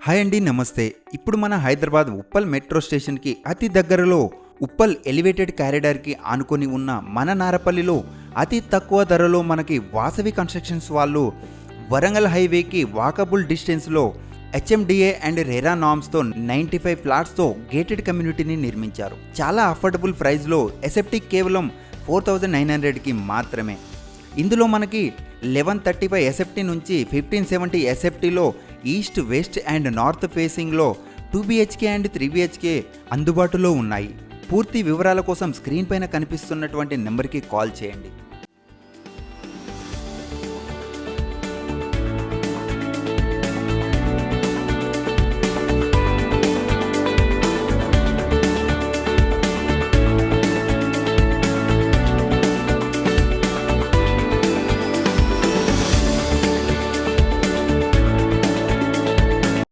Hi అండి, నమస్తే. ఇప్పుడు మన హైదరాబాద్ ఉప్పల్ మెట్రో స్టేషన్కి అతి దగ్గరలో ఉప్పల్ ఎలివేటెడ్ కారిడార్కి ఆనుకొని ఉన్న మన నారపల్లిలో అతి తక్కువ ధరలో మనకి వాసవి కన్స్ట్రక్షన్స్ వాళ్ళు వరంగల్ హైవేకి వాకబుల్ డిస్టెన్స్లో హెచ్ఎండిఏ అండ్ రెరా నామ్స్తో 95 ఫ్లాట్స్తో గేటెడ్ కమ్యూనిటీని నిర్మించారు. చాలా అఫోర్డబుల్ ప్రైస్లో ఎసెప్టీ కేవలం 4900కి మాత్రమే. ఇందులో మనకి 1135 ఎస్ఎఫ్టీ నుంచి 1570 ఎస్ఎఫ్టీలో ఈస్ట్, వెస్ట్ అండ్ నార్త్ ఫేసింగ్లో 2 BHK అండ్ 3 BHK అందుబాటులో ఉన్నాయి. పూర్తి వివరాల కోసం స్క్రీన్ పైన కనిపిస్తున్నటువంటి నెంబర్కి కాల్ చేయండి.